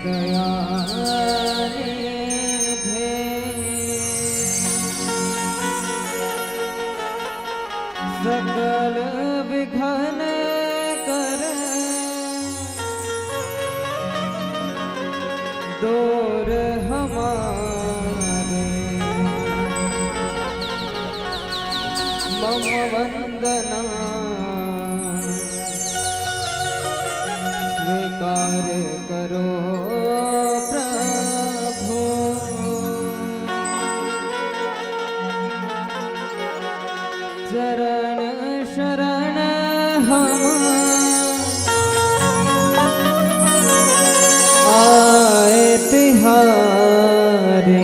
गया सकल विघन कर दूर हमारे मम वंदना स्वीकार करो प्रभु। चरण शरण हम आए तिहारे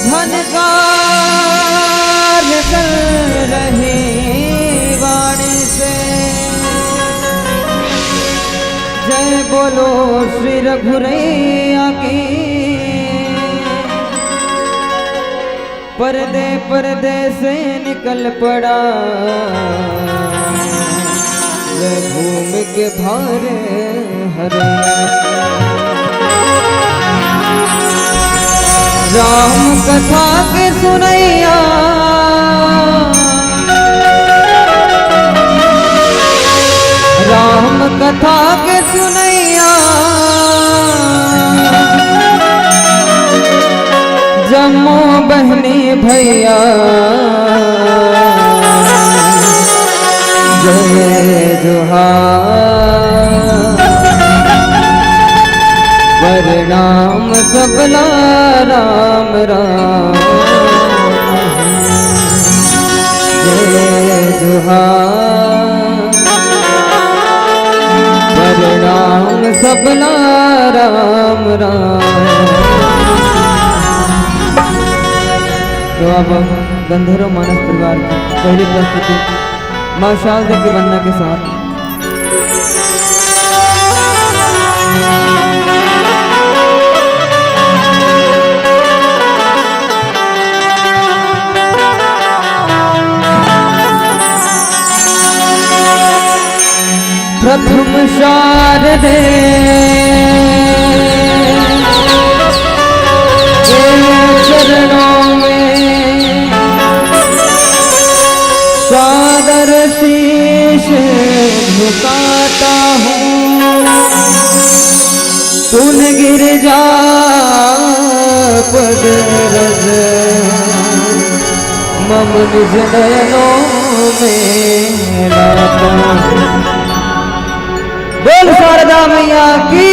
झनकार कर रहे वाणी से जय बोलो श्री रघुरैया की। पर्दे पर्दे से निकल पड़ा वह घूम के भारे हरे राम कथा के सुनैया राम कथा के सुनैया जम्मू बहनी भैया जय जोहार प्रणाम सबला राम राम जय जोहार प्रणाम सबला राम राम। तो अब गंधर्व मानस परिवार की पहली प्रस्तुति मां शारदा की वंदना के साथ। प्रथम शारदे चरणों में सादर शीश झुकाता हूँ। तुन गिर जा पद रज मम निज नयनों में लाता हूँ। बोल शारदा मैया की।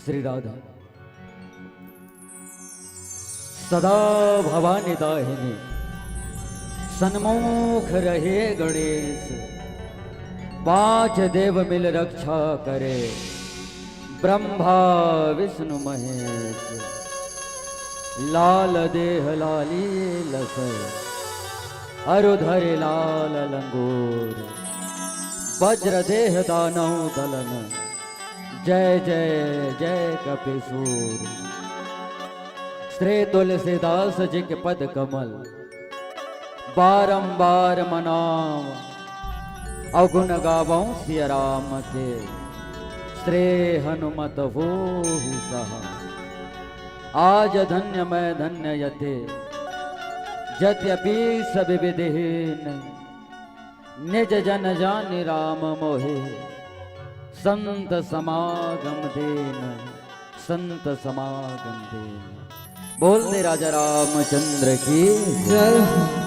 श्री राधा सदा भवानी दाहिनी सन्मुख रहे गणेश, पांच देव मिल रक्षा करे, ब्रह्मा विष्णु महेश। लाल देह लाली लस, अरुधर लाल लंगूर, वज्र देह दानव दलन, जय जय जय कपिसूर। श्री तुलसीदास जी के पद कमल बारंबार मनाव, अवगुण गावों सिया राम के, श्री हनुमत हो ही सहा। आज धन्य मैं धन्य यते, यद्यपि सब विधिहीन, निज जन जानि राम मोहे, संत समागम देन, संत समागम देन। बोल दे राजा रामचंद्र की जय,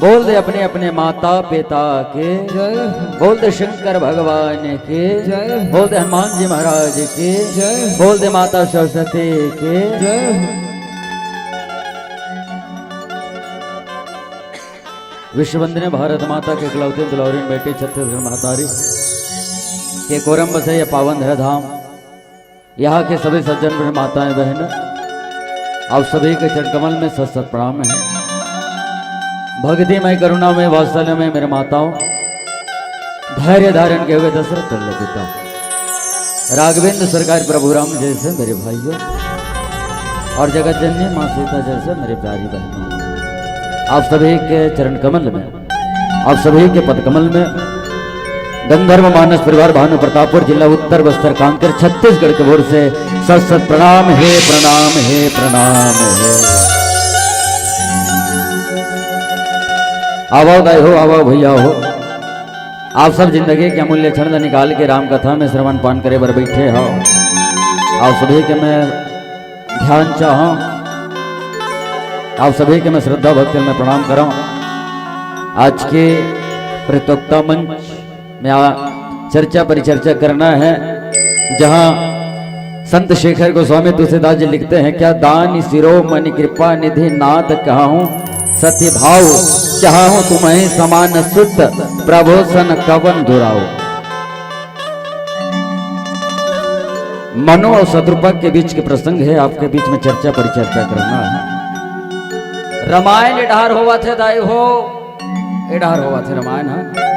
बोल दे अपने अपने माता पिता के जय, बोल दे शंकर भगवान के जय, बोल दे हनुमान जी महाराज के जय, बोल दे माता सरस्वती के जय। विश्ववंदनीय भारत माता के इकलौते दुलारी बेटे छत्तीसगढ़ महतारी के कोरम बसे यह पावन है धाम। यहाँ के सभी सज्जन माताएं बहन आप सभी के चरण कमल में सत सत प्रणाम है। भक्ति में करुणा में वात्सल्य में मेरे माताओं, धैर्य धारण के हुए दशरथ पिता राघवेंद्र सरकार प्रभु राम जैसे मेरे भाइयों, और जगत जननी माँ सीता जैसे मेरे प्यारी बहनों, आप सभी के चरण कमल में, आप सभी के पद कमल में गंधर्व मानस परिवार भानु प्रतापपुर जिला उत्तर बस्तर कांकेर छत्तीसगढ़ के ओर से सत सत प्रणाम है, प्रणाम है, प्रणाम है। आओ गाय हो, आओ भैया हो, आप सब जिंदगी के अमूल्य क्षण निकाल के राम कथा में श्रवण पान करे बर बैठे हो। आप सभी के मैं ध्यान चाहूं, आप सभी के मैं श्रद्धा भक्ति में प्रणाम करूं। आज के प्रतियोगिता मंच में चर्चा परिचर्चा करना है, जहां संत शेखर गोस्वामी तुलसीदास जी लिखते हैं, क्या दान शिरोमणि कृपा निधि नाथ कहूं, सत्य भाव चाहूं तुम्हें समान सुत, प्रभु सन कवन दुराओ। मनो और शत्रुपक्ष के बीच के प्रसंग है, आपके बीच में चर्चा परिचर्चा करना है। रामायण एडार होवा थे दाई हो, एडार होवा थे रामायण है।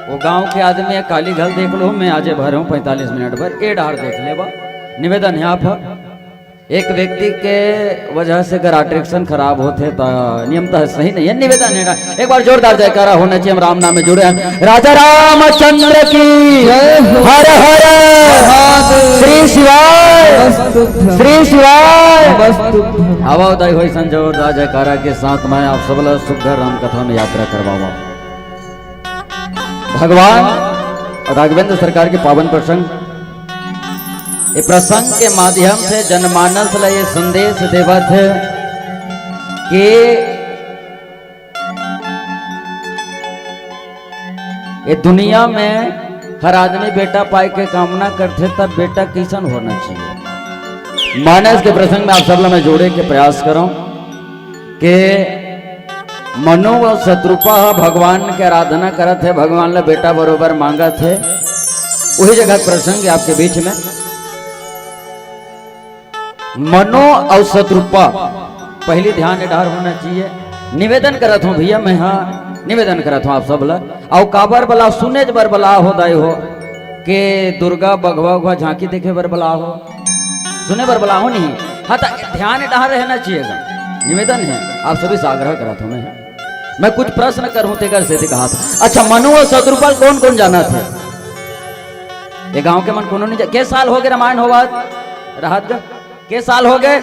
वो गांव के आदमी है, काली घल देख लो, मैं आजे भर हूँ 45 मिनट भर ए डार देख ले बा। निवेदन है आप, एक व्यक्ति के वजह से अगर अट्रैक्शन खराब होते तो नियमतः सही नहीं है। निवेदन है, एक बार जोरदार जयकारा होना चाहिए। हम राम नाम में जुड़े हैं। राजा रामचंद्र की हर हर श्री शिवाय, श्री शिवाय। आवादाई हुई जोरदार जयकारा के साथ मैं आप सबला सुखर राम कथा में यात्रा करवाऊंगा। भगवान राघवेंद्र सरकार के पावन प्रसंग ये प्रसंग के माध्यम से जनमानस ला ये संदेश देवत है कि ये दुनिया में हर आदमी बेटा पाए के कामना करते, तब बेटा किसन होना चाहिए। मानस के प्रसंग में आप सब मैं जोड़े के प्रयास करूं कि मनु व शत्रुपा भगवान के आराधना करत है, भगवान ला बेटा बरोबर मांगत है। वही जगह प्रसंग है आपके बीच में। मनु और शत्रुपा पहली ध्यान डार होना चाहिए। निवेदन करत हूं भैया, मैं हाँ निवेदन करत हूं आप सब ला और काबर बला सुने बर बला हो दाई हो के दुर्गा बगवा हुआ झांकी देखे बर बला हो, सुने बर बला हो नहीं। हाँ तो ध्यान डार रहना चाहिएगा, निवेदन है आप सभी से आग्रह करत हूं मैं कुछ प्रश्न करूं तेकर से कहा था। अच्छा, मनु और शत्रुपाल कौन कौन जाना थे? ये गांव के मन कोनो नहीं के साल हो गए रामायण होवा राहत के साल हो गए?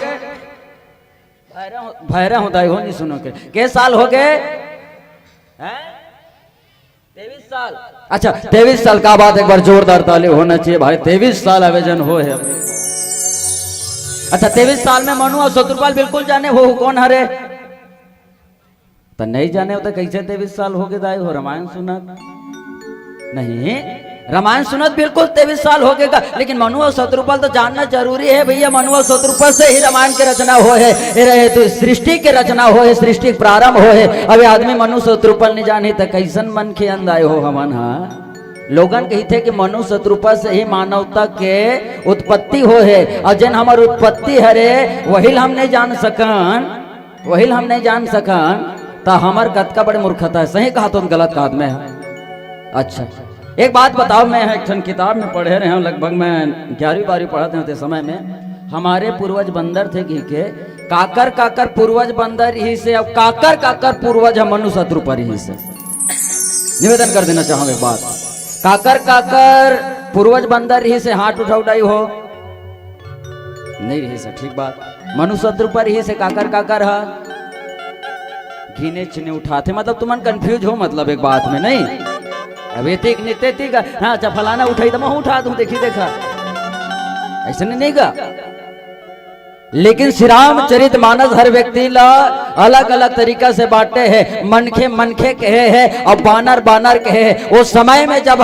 भैरा होता है हो नहीं सुनो के साल हो गए? 23 साल। अच्छा 23 साल का बात, एक बार जोरदार ताली होना चाहिए भाई। 23 साल आवेदन हो है। अच्छा 23 साल में मनु और शत्रुपाल बिल्कुल जाने हो कौन हरे? तो नहीं जाने हो तो कैसे 23 साल हो गए दाई हो? रामायण सुनत नहीं, रामायण सुनत बिल्कुल 23 साल हो गएगा, लेकिन मनु और शत्रुपाल तो जानना जरूरी है भैया। मनु और शत्रुपाल से ही रामायण की रचना हो है, तो सृष्टि की रचना हो है, सृष्टि प्रारंभ हो है। अभी आदमी मनु शत्रुपाल नहीं जानी तो कैसन मन के अंदाय हो हमन। हाँ लोगन कहते कि मनु शत्रुपा से ही मानवता के उत्पत्ति हो है, और जिन हमार उत्पत्ति हरे वही हम नहीं जान सकन, वही हम नहीं जान सकन, तो हमार कद का बड़ी मूर्खता है। सही कहा तो गलत कहा में है। अच्छा एक बात बताओ, मैं एक किताब में पढ़े रहे हैं, लगभग मैं 11वीं 12वीं पढ़ाते होते समय में, हमारे पूर्वज बंदर थे घी के, काकर काकर पूर्वज बंदर ही से, अब काकर काकर पूर्वज हम मनु शत्रुपा ही से। निवेदन कर देना चाहूंगा एक बात, काकर काकर पूर्वज बंदर ही से हाथ उठा उठाई हो नहीं रही से, ठीक बात। मनु शत्रुपा ही से काकर काकर है घीने चिने उठाते, मतलब तुम कंफ्यूज हो मतलब एक बात में नहीं। अब एतिक नितेतिक हाँ अच्छा फलाना उठाई तो मैं उठा दूं, देखी देखा ऐसा नहीं का। लेकिन श्री रामचरित मानस हर व्यक्ति ला अलग अलग तरीका से बांटे हैं। मनखे मनखे कहे है और बानर बानर कहे है। वो समय में जब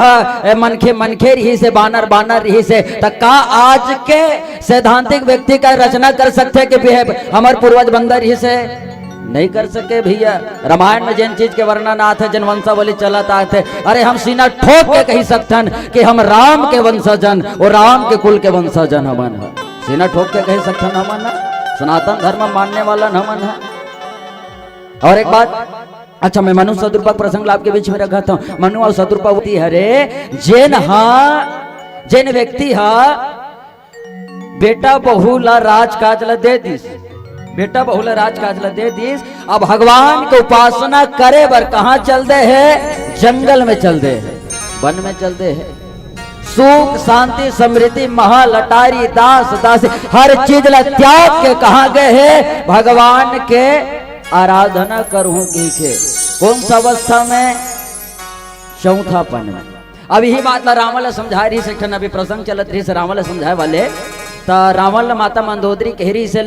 मनखे मनखे रही से, बानर बानर रही से, तो का आज के सैद्धांतिक व्यक्ति का रचना कर सकते कि हमारे पूर्वज बंदर रही से? नहीं कर सके भैया। रामायण में जिन चीज के वर्णन आते, जिन वंशावली चलत आते, अरे हम सीना ठोक के कही सकतन कि हम राम के वंशजन और राम के कुल के वंशजन हमन है। सीना ठोक के कही सकतन हमन है, सनातन धर्म मानने वाला हमन है। और एक बात, अच्छा मैं मनु शत्रुपा प्रसंग आपके बीच में रखा था। मनु और शत्रुपा होती हरे जिन व्यक्ति हा बेटा बहू ला राजकाज ला दे दिस, बेटा बहुल राजकाज ला दे दिस। अब भगवान को उपासना करे बर कहाँ चल दे है? जंगल में चल दे है, वन में चल दे है। सुख शांति समृद्धि महल अटारी दास दासी हर चीज ला त्याग के कहाँ गए है? भगवान के आराधना करूं की के। कौन सा अवस्था में? चौथापन में। अब यही बात ला रावण समझा रही से, अभी प्रसंग चलत रही से रावण समझाए वाले, तो रावण माता मंदोदरी कहरी से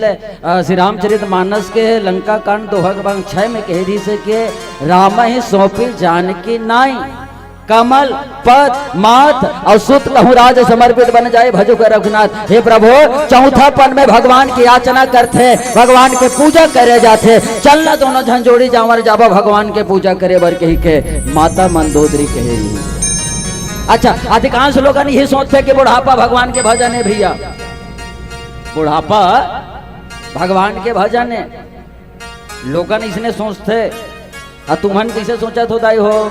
श्री रामचरित मानस के लंका कांड 2:6 में कहरी से के राम ही सौंपी जानकी नाई, कमल पद माथ और सुत कहूँ राज समर्पित बन जाए भजो कर रघुनाथ। हे प्रभु चौथापन में भगवान की याचना करते, भगवान के पूजा करे जाते, चलना दोनों झंझोड़ी जावर जाबा भगवान के पूजा करे बर कही के माता मंदोदरी कहेरी। अच्छा अधिकांश लोग यही सोचते कि बुढ़ापा भगवान के भजन है भैया, बुढ़ापा भगवान के भजन है। लोगन इसने सोचते, और तुमन कैसे सोचा तो दाई हो?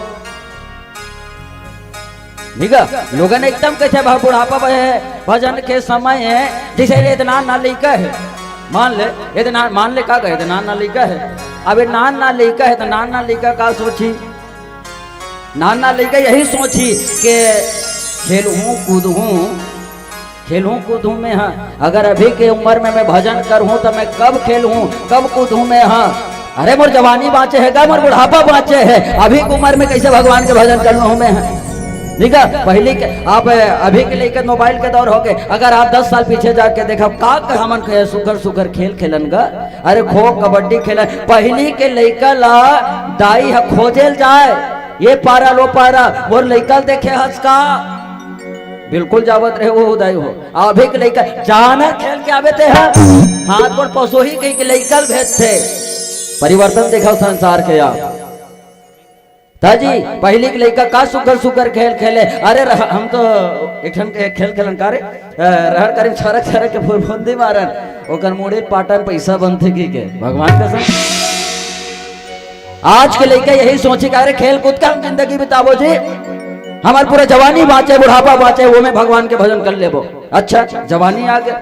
ठीक है, लोगन एकदम कहते बुढ़ापा भजन के समय है, जैसे इतना ना लिखा है, मान ले इतना मान ले का कहे नान ना लिखा है। अब नान ना लिखा है तो नान ना लिखा का सोची? नान ना लिखा यही सोची के खेलूं कूदूं में हाँ। अगर अभी के उम्र में मैं भजन करूं तो मैं कब खेलूं कब कूदूं में हाँ। अरे मोर जवानी बाँचे है, मोर बुढ़ापा बाँचे है, अभी की उम्र में कैसे भगवान के भजन करना हूं मैं हाँ। ठीक है। पहले के आप अभी के लेकर मोबाइल के दौर हो गए, अगर आप 10 साल पीछे जाके देखा का हमन के सुकर सुकर खेल खेलन गा, अरे खो कबड्डी खेलन। पहली के लइका ला दाई खोजेल जाए, ये पारा लो पारा वो लइका देखे हंसका बिल्कुल जावत रहे वो उदय हो। अभी के लइका जाना खेल के आवे थे हाथ पर पसोही के लइका भेज थे। परिवर्तन देखा संसार के आप ताजी। पहले के लइका का सुकर सुकर खेल खेले, अरे हम तो एक खेल खेलन का रे रहर करीब छरक छरक के फुरफुंदी मारन ओकर मुड़े पाटन पैसा बनते की के भगवान का संग। आज के लइका यही सोचे का अरे खेल कूद का हम जिंदगी बिताबो जी, हमारे पूरा जवानी बाँचे बुढ़ापा बाँचे वो में भगवान के भजन कर लेबो। अच्छा जवानी आ गया,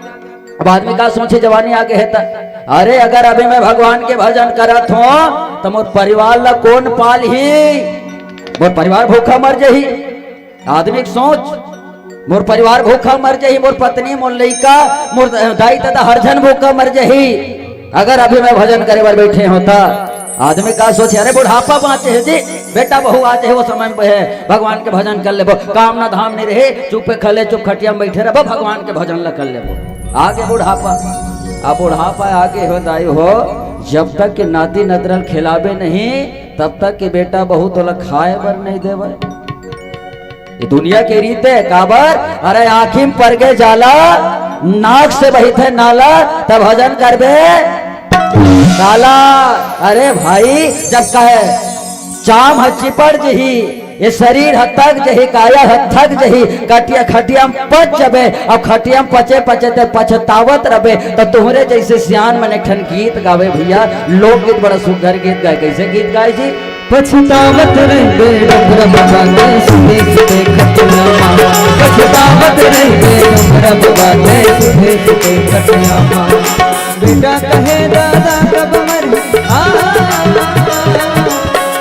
अब आदमी का सोचे जवानी आगे है अरे अगर अभी मैं भगवान के भजन करत हो तो मोर परिवार ला कौन पाल ही, मोर परिवार भूखा मर जही। आदमी सोच मोर परिवार भूखा मर जही, मोर पत्नी मोर लइका मोर दाई दादा हरजन भूखा मर जही अगर अभी मैं भजन करे बार बैठे होता। आदमी का सोचे अरे बुढ़ापा बाँचे है जी, बेटा बहू आते है वो समय पे है भगवान के भजन कर ले, काम ना धाम नहीं रहे चुप पे खले चुप खटिया में बैठे रहो भगवान के भजन ला कर ले। आगे बुढ़ापा, अब बुढ़ापा आगे हो दाई हो, जब तक के नाती नदरल खिलावे नहीं तब तक के बेटा बहू तो खाए बर नहीं देवे। ये दुनिया के रीत है काबर, अरे आखिम पर गे जाला नाक से बहिथे नाला तब भजन करबे काला। अरे भाई जब कहे चाम चिपड़ जही ये शरीर थक जही काया थक जही कटिया खटिया पच जबे, अब खटिया पचे पचे ते पछतावत रबे तो तुम्हारे जैसे सियान मन एक गीत गावे भैया, लोक गीत बड़ा सुंदर गीत गाए। कैसे गीत गाए जी? पछतावत रहे डोगरा बाबा ने सुने सुने खटिया माँ, पछतावत रहे डोगरा बाबा ने सुने सुने खटिया माँ। बेटा कहे दादा कब मर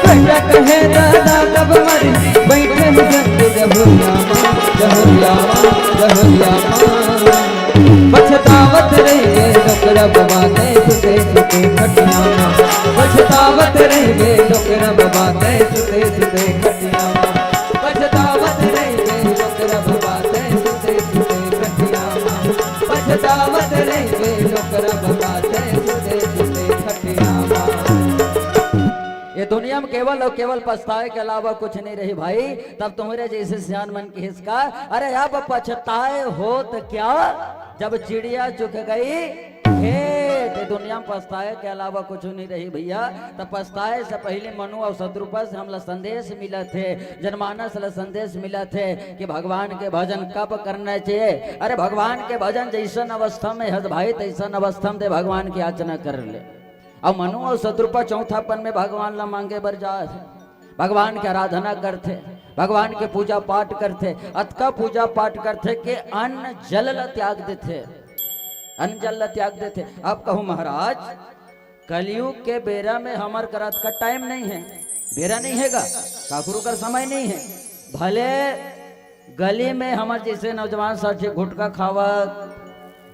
बेटा कहे दादा कब मर बैठे जग जहुरिया माँ जहुरिया माँ जहुरिया माँ। पछतावत रहे डोगरा बाबा ने सुने सुने खटिया माँ, पछतावत रहे डोगरा बाबा ने सुते सुते खटिया माँ, पछतावत रहे डोगरा बाबा ने सुते सुते खटिया माँ, पछतावत रहे डोगरा बाबा ने सुते सुते खटिया माँ। ये दुनिया में केवल और केवल पछताए के अलावा कुछ नहीं रही भाई। तब तुम्हारे जैसे सियान मन की हिस्सा, अरे अब पछताए हो तो क्या जब चिड़िया चुक गई खेत। दुनिया में पछताए के अलावा कुछ नहीं रही भैया। तब पछताए से पहले मनु और शत्रुपा से हमला संदेश मिला थे, जनमानस ला संदेश मिला थे कि भगवान के भजन कब करना चाहिए। अरे भगवान के भजन जैसन अवस्था में है भाई तैसन अवस्था में भगवान की याचना कर ले। अब मनु और शत्रुपा चौथापन में भगवान ला मांगे बर जा, भगवान की आराधना करते, भगवान के पूजा पाठ करते, अतका पूजा पाठ करते कि अन्न जल ला त्याग देते, अन्न जल ला त्याग देते। अब कहूँ महाराज कलयुग के बेरा में हमार करत का टाइम नहीं है, बेरा नहीं हैगा, काकुरु का समय नहीं है। भले गली में हमार जैसे नौजवान साथी गुटखा खावत,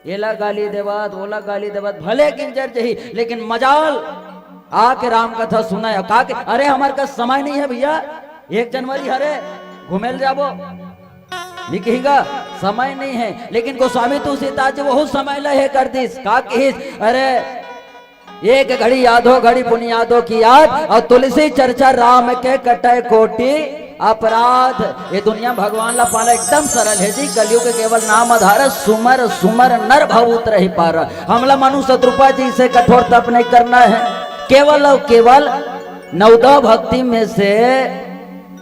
एला गाली देवत ओला गाली देवत, भले किंजर जही, लेकिन मजाल आके राम कथा सुना है का के अरे हमार का समय नहीं है भैया, 1 जनवरी हरे घूमेल जाबो लिखेगा समय नहीं है। लेकिन गोस्वामी तुलसीदास जी वो समय लहे कर दिस का कहिस, अरे एक घड़ी यादो घड़ी पुण्य यादो की याद और तुलसी चर्चा राम के कटे कोटि अपराध। ये दुनिया भगवान ला पाला एकदम सरल है जी, कलयुग के केवल नाम आधार सुमर सुमर नर भव उतर पार। हमला मनु शत्रुपा जी से कठोर तप नहीं करना है, केवल और केवल 9 भक्ति में से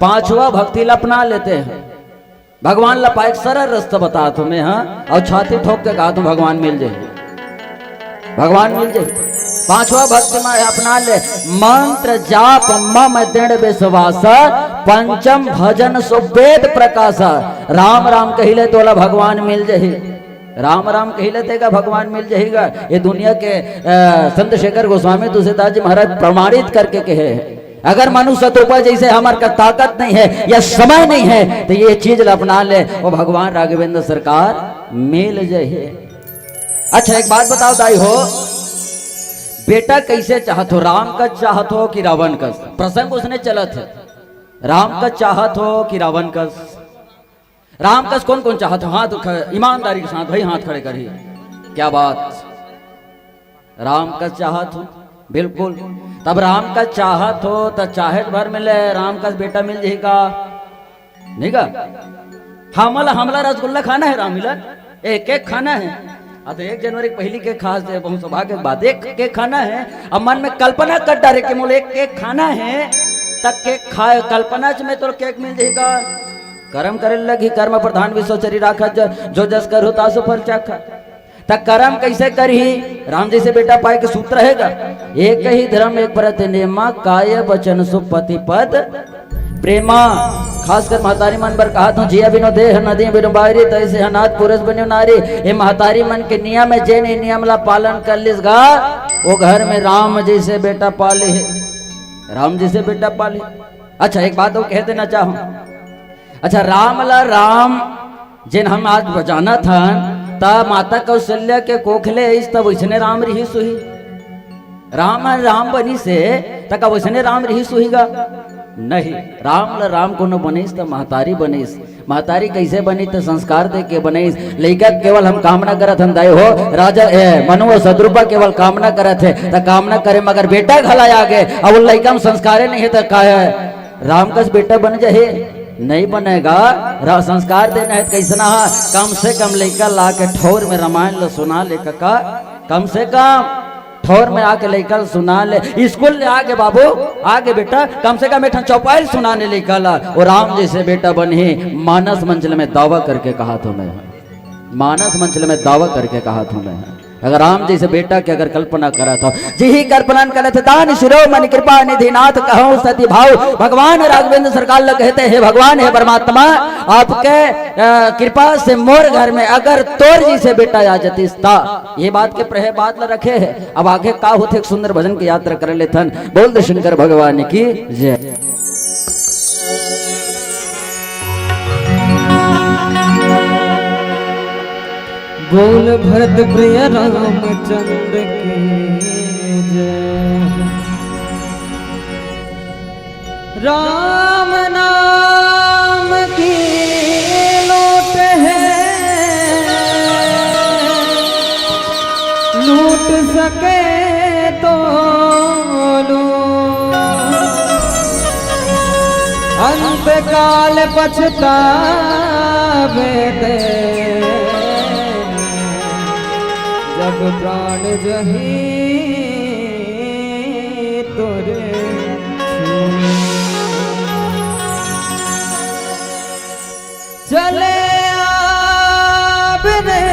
5वां भक्ति ला अपना लेते हैं। भगवान ला पाए सरल रास्ता बता तुम्हें, हाँ, और छाती ठोक के कहा तुम भगवान मिल जाए, भगवान मिल जाए। 5वां भक्ति में अपना ले मंत्र जाप मम दृढ़ विश्वास, पंचम भजन सुवेद प्रकाश। राम राम कहिले तोला भगवान मिल जाही, राम राम कहिले तेगा भगवान मिल जाएगा। ये दुनिया के संत शेखर गोस्वामी तुलसीदास जी महाराज प्रमाणित करके कहे, अगर मनु शत्रुपा जैसे हमारे का ताकत नहीं है या समय नहीं है तो ये चीज अपना ले वो भगवान राघवेंद्र सरकार मिल जाए। अच्छा एक बात बताओ दाई हो, बेटा कैसे चाहत हो, राम का चाहत हो कि रावण का? प्रसंग उसने चला थे, राम का चाहत हो कि रावण का? राम कस कौन कौन चाहत हो? हाथ ईमानदारी के साथ भाई हाथ खड़े करिए। क्या बात, राम का चाहत हो? बिल्कुल। तब राम का चाहत हो तो चाहत भर मिले, राम का बेटा मिल जाएगा नहीं का? हमला हमला रसगुल्ला खाना है राम मिलन, एक एक खाना है। तो 1 जनवरी पहली केक खास है, बहुत सौभाग्य की बात। एक केक खाना है, अब मन में कल्पना कर डाले कि मोल एक केक खाना है, तक केक खाए कल्पना में तो केक मिल जाएगा। कर्म करे लगी, कर्म प्रधान विश्व चरी राखा, जो जस करो तासो फल चाखा। तक कर्म कैसे करही? राम जी से बेटा पाए के सूत्र रहेगा, एक ही धर्म एक परत नेमा, काय वचन सुपति पद प्रेमा। खासकर महतारी मन पर कहा तो जिया बिनो देह नदी बिनो बाहरी, तैसे अनाथ पुरुष बनो नारी। ये महतारी मन के नियम है, जे नियम ला पालन कर लिस गा, वो घर में राम जी से बेटा पाले है, राम जी से बेटा पाले। अच्छा एक बात वो कह देना चाहूं, अच्छा राम जिन हम आज बजाना था ता माता कौशल्या के कोखले इस तब वैसने राम रही सुही, राम बनी से तक वैसने राम रही सुहीगा नहीं। राम को न बनीस तो महतारी बनीस। महतारी कैसे बनी तो संस्कार दे के बनीस। लइका केवल हम कामना करत हम दाई हो, राजा मनु और सदरूपा केवल कामना करत है तो कामना करे, मगर बेटा घला आगे अब लइका में संस्कारे नहीं है तो का है राम का बेटा बन जाए? नहीं बनेगा। संस्कार देना है कैसना है, कम से कम लइका ला के ठौर में रामायण लो सुना ले काका, कम से कम ठौर में आके लइका सुना ले। स्कूल ले आगे बाबू, आगे बेटा कम से कम बेटा चौपाई सुनाने लइका ला। और राम जैसे बेटा बने, मानस मंचल में दावा करके कहा तो मैं, मानस मंचल में दावा करके कहा तो मैं, अगर राम जी से बेटा की अगर कल्पना करा था, जी ही कल्पना करत दान शिरो मन कृपा निधि नाथ कहूं सती भाव। भगवान राघवेंद्र सरकार लोग कहते हैं, भगवान है परमात्मा, आपके कृपा से मोर घर में अगर तोर जी से बेटा आ जाती ता। ये बात के प्रहे बात ला रखे है। अब आगे का होते एक सुंदर भजन की यात्रा कर लेथन। बोल दे शंकर भगवान की जय। बोल भरत प्रिय रामचंद्र की जय। राम नाम की लूट है, लूट सके तो लूट, अंत काल पछतावे दे, जब प्राण जही तोरे चले आप रे,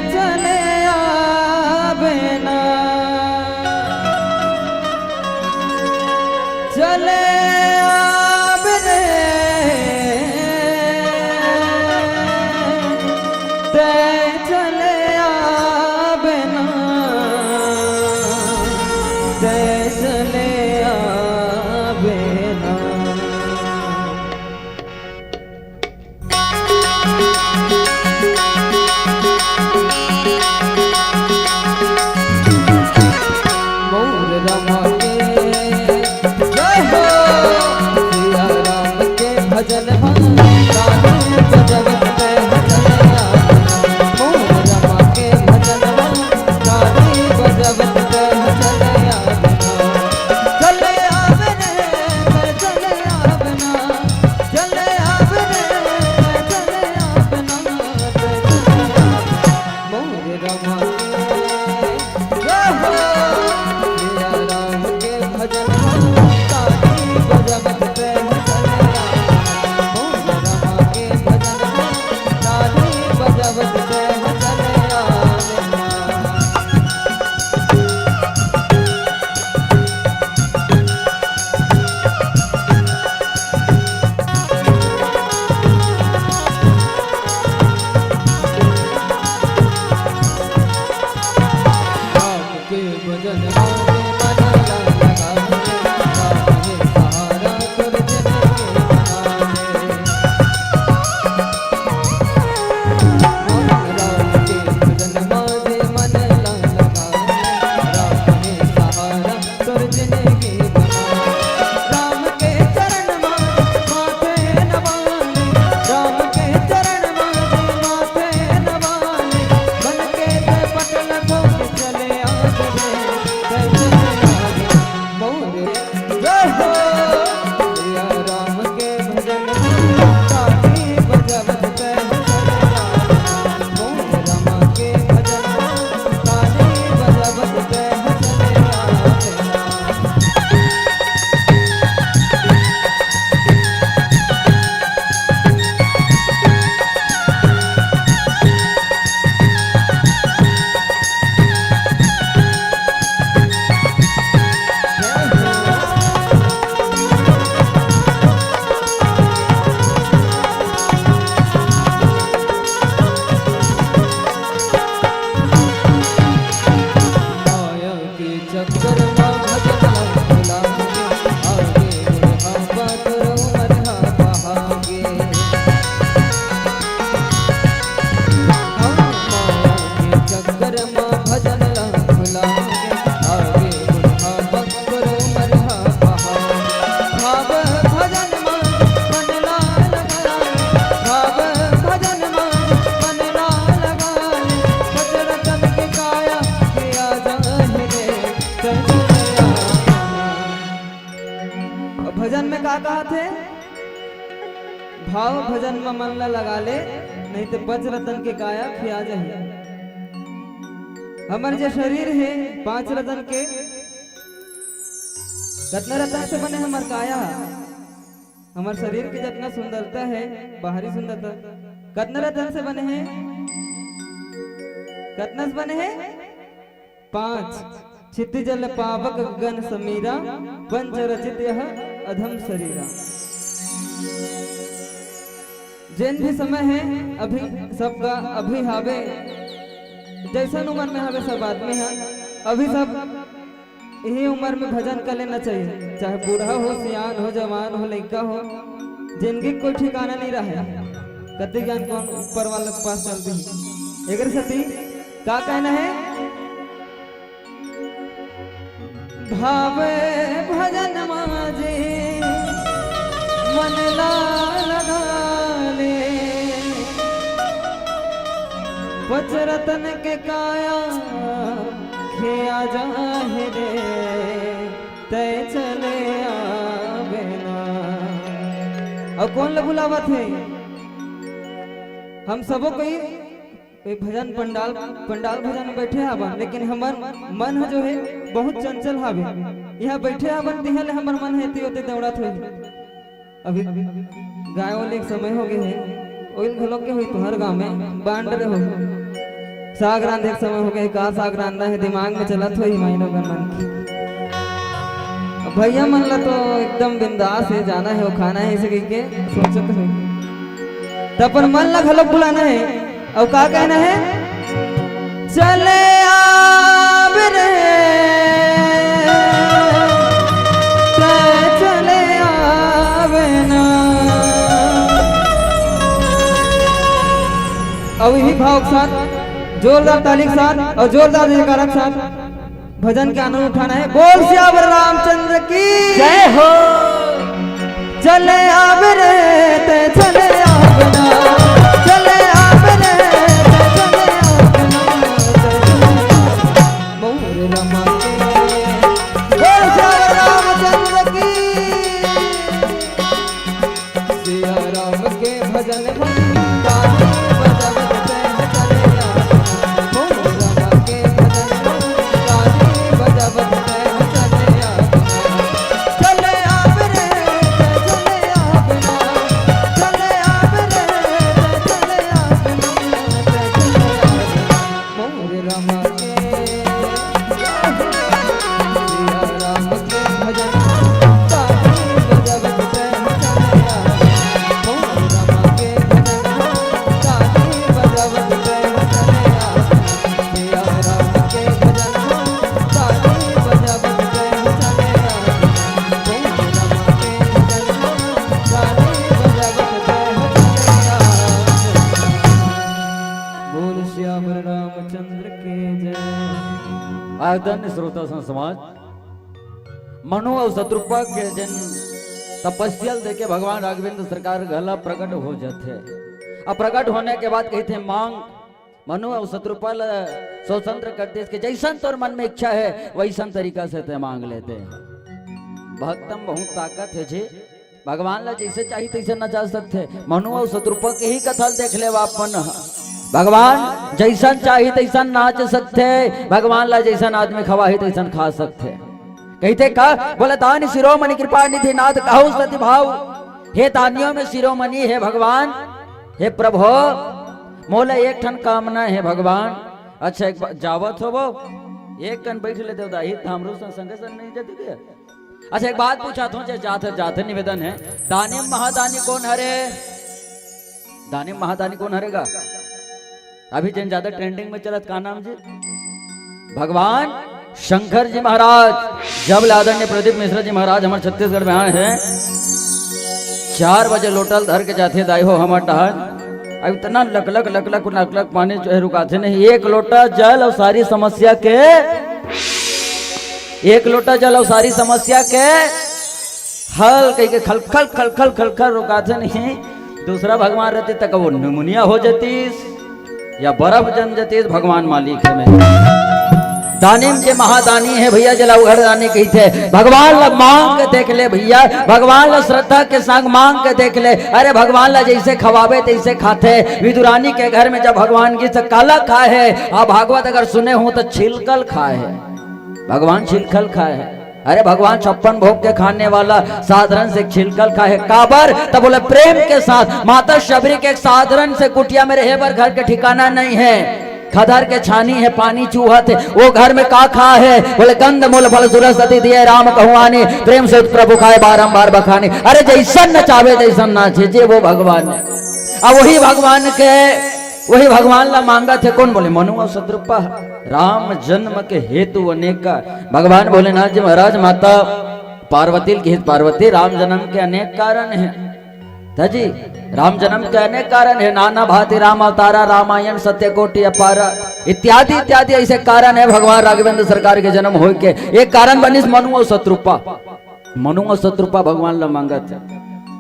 चले आप ना, चले आप रे, चले आप ना, चले आप ना। मोर रमा के जय हो, सिया राम के भजन बात है, भाव भजन में मन ला लगा ले, नहीं तो पंच रतन के काया खिया जाए। हमारे जो शरीर है 5 रतन के, कितना रतन से बने हमार काया। हमारे शरीर की जितना सुंदरता है, बाहरी सुंदरता, कितना रतन से बने हैं? कितना से बने हैं? 5। क्षिति जल पावक गगन समीरा, पंच रचित यह अधम शरीरा। जिन भी समय है अभी सबका अभी हावे, जैसा उम्र में हवे सब आदमी है अभी सब यही उम्र में भजन कर लेना चाहिए, चाहे बूढ़ा हो, सियान हो, जवान हो, लड़का हो, जिंदगी कोई ठिकाना नहीं रहा। कति ज्ञान कौन ऊपर वाले के पास चलती है। एकर सती का कहना है? भावे भजन माजे मन ला लगा ले, पंच रतन के काया खिया जाहे रे, तय चले आवे ना। और कौन ला बुलावत है? हम सबो कोई भजन पंडाल भजन में बैठे हवन, लेकिन हमार मन जो है बहुत चंचल हवे। यहाँ बैठे हवन तिहा ले हमार मन है होते दौड़त हो। अभी गाय वाले एक समय हो गए है, ओइल घलो के हुई तुहर गाँव में बांड रहे हो, साग रांध एक समय हो गए, का साग रांधा है दिमाग में चलत हो माई लोगन मन की। भैया मन ला तो एकदम बिंदास है, जाना है वो खाना है, इसे कह के सोचत हो तो अपन मन ला घलो बुलाना है। और का कहना है? चले आब रे, चले आवे ना। अब यही भाव के साथ जोरदार ताली के साथ और जोरदार जयकारा के साथ भजन के आनंद उठाना है। बोल श्यावर रामचंद्र की जय हो। चले आब रे ते चले आब ना, चले आब रे ते चले आब ना, मोर रमा के। बोल श्यावर रामचंद्र की, सिया राम के भजन गाने बजावत ते चले आब ना, मोर रमा के भजन गाने बजावत ते चले आब ना। चले आब रे ते चले आब ना, चले आब रे ते चले आब ना, ते चले आब ना, मोर रमा के। सिया राम के भजन गाने बजावत ते चले आब ना, मोर रमा के भजन गाने बजावत ते चले आब ना, सिया राम के भजन गाने बजावत ते चले आब ना, मोर रमा के भजन गाने बजावत ते चले आब ना। बोल श्यावर रामचंद्र के जय। आदरणीय श्रोता संघ समाज, मनु और शत्रुपा के जन तपस्यल देखे भगवान राघवेंद्र सरकार गला प्रकट हो जाते। अब प्रकट होने के बाद कहते हैं मांग। मनु और शत्रुपा स्वतंत्र करते कि जैसन तोर मन में इच्छा है वैसन तरीका से ते मांग लेते हैं। भक्तम बहुत ताकत है जी, भगवान ला जैसे चाहिए तैसे न जा सकते। मनु और शत्रुपा के ही कथल देख ले वापन, भगवान जैसन चाहिए तैसन नाच सकते, भगवान ला जैसन आदमी खवाही तैसन खा सकते। कहते का बोले दान शिरोमणि कृपा निधि नाथ कहु सति भाव, हे दानियों में शिरोमणि है भगवान, हे प्रभु मोला एक ठन कामना है भगवान। अच्छा एक जावत हो वो एक कन बैठ ले देवदा ही हमरो संग संग नहीं जाते क्या? अच्छा एक बात पूछा था, जाते जाते निवेदन है, दानिम महादानी कौन हरे? दानिम महादानी कौन हरेगा? अभी जिन ज्यादा ट्रेंडिंग में चलत का नाम जी? भगवान शंकर जी महाराज। जब आदरणीय प्रदीप मिश्रा जी महाराज हमारे छत्तीसगढ़ में आए हैं, 4 बजे लोटल धर के जाते दाई हो हमार टहर, अब इतना लक पानी जो है रुकाते नहीं। एक लोटा जल और सारी समस्या के, एक लोटा जल और सारी समस्या के हल कहीं के खलखल खलखल खलखल रुकाते नहीं। दूसरा भगवान रहते तक वो निमुनिया हो जाती या बर्फ जम जाती, भगवान मालिक है। दानिम के महादानी है भैया, जलाऊ घर दानी कही थे। भगवान ला मांग के देख ले भैया, भगवान ला श्रद्धा के संग मांग के देख ले। अरे भगवान ला जैसे खवावे तैसे खाते। विदुरानी के घर में जब भगवान की से काला खाए है, अब भागवत अगर सुने हो तो छिलकल खाए है, भगवान छिलकल खाए है। अरे भगवान 56 भोग के खाने वाला साधारण से छिलकल खाए काबर, तब बोले प्रेम के साथ। माता शबरी के एक साधारण से कुटिया में रहे पर घर के ठिकाना नहीं है, खदर के छानी है, पानी चूहा थे, वो घर में का खा है, बोले गंध मूल फल सुरसती दिए राम कहुआनी, प्रेम से प्रभु खाए बारंबार बखानी। अरे जैसन नचावे जैसन नाचे जे वो भगवान है। अब वही भगवान ला मांगा थे कौन, बोले मनु और शत्रुपा। राम जन्म के हेतु अनेका, भगवान भोलेनाथ जी महाराज माता पार्वती की हित पार्वती, राम जन्म के अनेक कारण है जी, राम जन्म के अनेक कारण है। नाना भांति राम अवतारा, रामायण सत्य कोटि अपारा इत्यादि इत्यादि ऐसे कारण है भगवान राघवेंद्र सरकार के जन्म हो के। एक कारण बनिस मनु और शत्रुपा। मनु और शत्रुपा भगवान ला मांगा थे,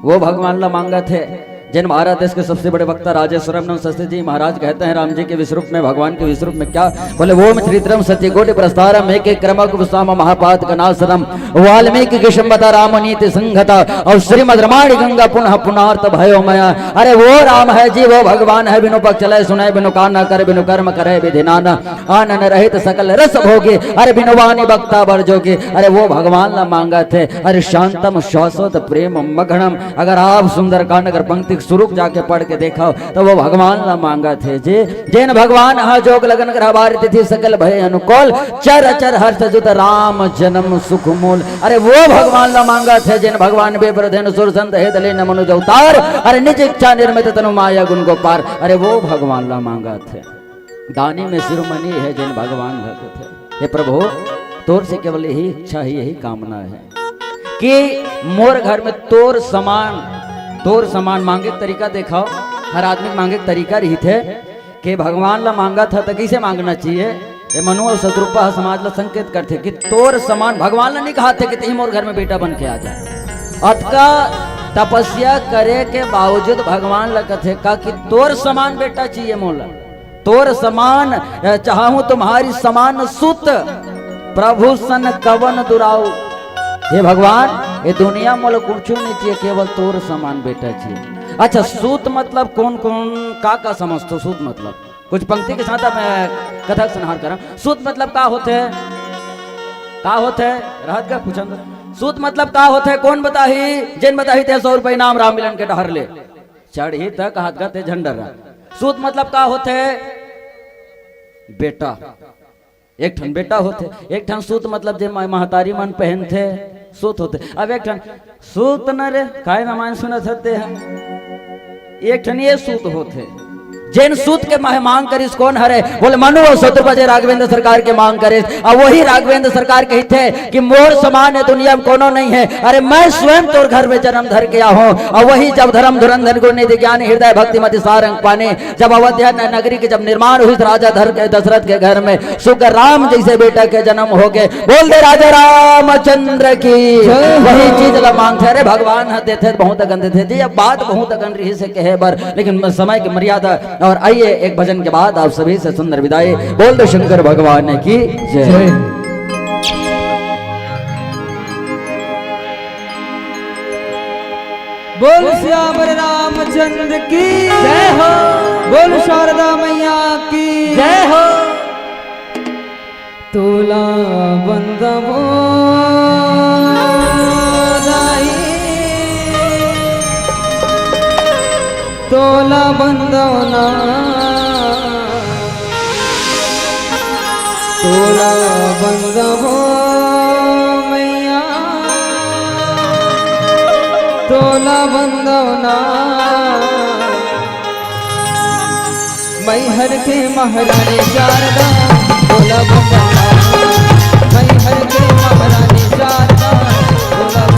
वो भगवान ला मांगा थे। जिन भारत देश के सबसे बड़े वक्ता राजेश्वरम शास्त्री जी महाराज कहते हैं राम जी के विश्व रूप में, भगवान के विश्व रूप में क्या बोले, वो चरित्रम सत्यकोटि प्रस्तारम एक एक क्रमक विश्वाम महापात गणासरम वाल्मीकि किशंबता राम नीति संघता और श्रीमद रामायण गंगा पुनः पुनर्त भयो मया। अरे वो राम है जी, वो भगवान है, बिनु पग चले सुनाए, बिनु कान न करे, बिनु कर्म करे विधि नाना, आनन रहित सकल रस भोगे, अरे बिनु वाणी बक्ता बर जोगे। अरे वो भगवान ला मांगा थे। अरे शांतम शाश्वत प्रेम मगणम, अगर आप सुंदरकांड अगर पंक्ति शुरू जाके पढ़ के देखा तो वो भगवान ला मांगा थे। जे जैन भगवान हा जोग लगन ग्रह बार तिथि सकल भय अनुकूल, चर अचर हर्ष जुत राम जन्म सुख मूल। अरे वो भगवान ला मांगा थे। जिन भगवान बेप्रधेन सुर संत हे दले न मनुज अवतार, अरे निज इच्छा निर्मित तनु माया गुण गोपार। अरे वो भगवान ला मांगा थे। दानी में शिरोमणि है जिन भगवान भक्त थे। हे प्रभु तोर से केवल यही इच्छा है, यही कामना है कि मोर घर में तोर समान मांगे तरीका देखाओ। हर आदमी मांगे तरीका रही थे कि भगवान ला मांगा था तो कैसे मांगना चाहिए। ये मनु और शत्रुपा समाज ला संकेत करते कि तोर समान, भगवान ला नहीं कहा थे कि तुम मोर घर में बेटा बन के आ जाए। अतका तपस्या करे के बावजूद भगवान ला कथे का कि तोर समान बेटा चाहिए मोला, तोर समान चाहूं तुम्हारी समान सुत, प्रभु सन कवन दुराऊ। हे भगवान ये दुनिया मोल कुछ नहीं चाहिए, केवल तोर समान बेटा चाहिए। अच्छा सूत मतलब कौन कौन का समझते हो? सूत मतलब कुछ पंक्ति के साथ मैं कथा संहार कर रहा हूं। सूत मतलब का होते है, राहत का पूछा सूत मतलब का होते है? कौन बताही? जिन बताही थे 100 रुपये नाम राम मिलन के डहर ले चढ़ी तक हाथ गाते झंडर। सूत मतलब का होते है? बेटा, एक ठन बेटा होते। एक ठन सूत मतलब जे महतारी मन पहनते सूत होते। अब एक ठन सूत न रे काय रामायण सुनत होते हैं, एक ठन ये सूत होते। जैन सूत के मांग करिस कौन हरे? बोले मनु और शत्रुपा जे राघवेंद्र सरकार के मांग करे। और वही राघवेंद्र सरकार कहते कि मोर समान है दुनिया में कोनो नहीं है। अरे मैं स्वयं तोर घर में जन्म धर के आऊं। और वही जब धर्म धुरंधर गुण निधि ज्ञान हृदय भक्ति मति सारंग पाने, जब अयोध्या नगरी के जब निर्माण हुई राजा धर के दशरथ के घर में सुख राम जैसे बेटा के जन्म हो गए। बोल दे राजा रामचंद्र की वही चीज ला मांग थे। अरे भगवान देते बहुत अगन देते जी। अब बात बहुत अगन रही से कहे बर, लेकिन समय की मर्यादा। और आइए एक भजन के बाद आप सभी से सुंदर विदाई। बोल दो शंकर भगवान की जय। बोल श्यामर रामचंद्र की जय हो। बोल शारदा मैया की जय हो। तोला बंदमो तोला बंदवना, तोला बंदवो मैया, तोला बंदवना। मैहर के महारानी शारदा तोला बंदवना, मैहर के महारानी शारदा तोला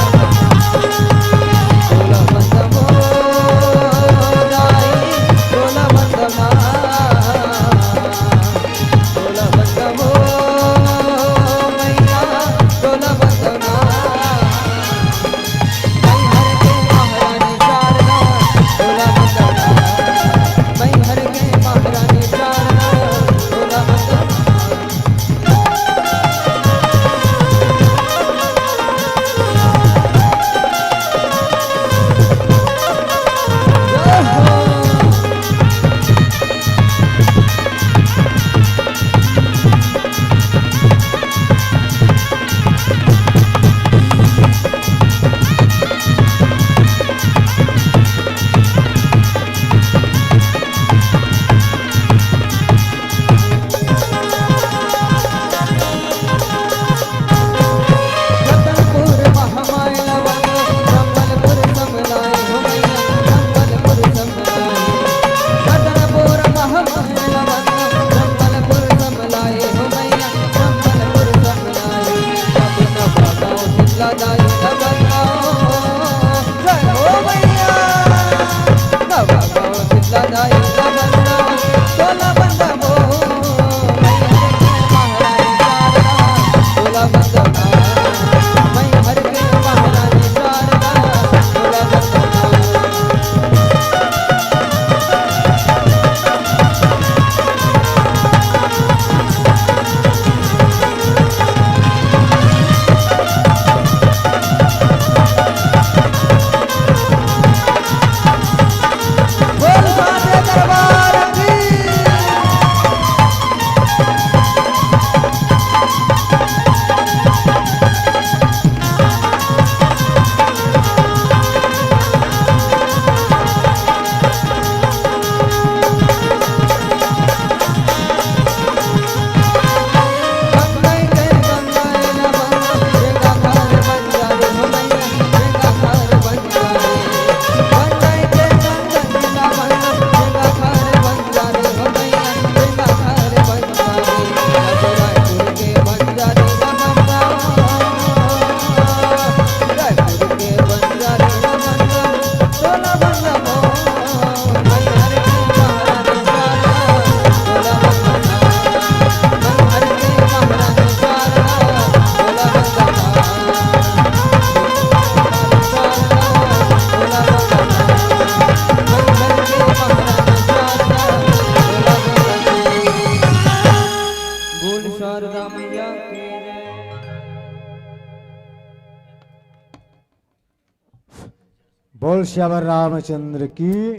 बोल श्यावर रामचंद्र की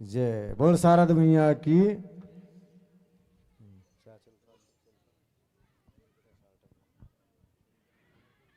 जय, बोल शारद मैया की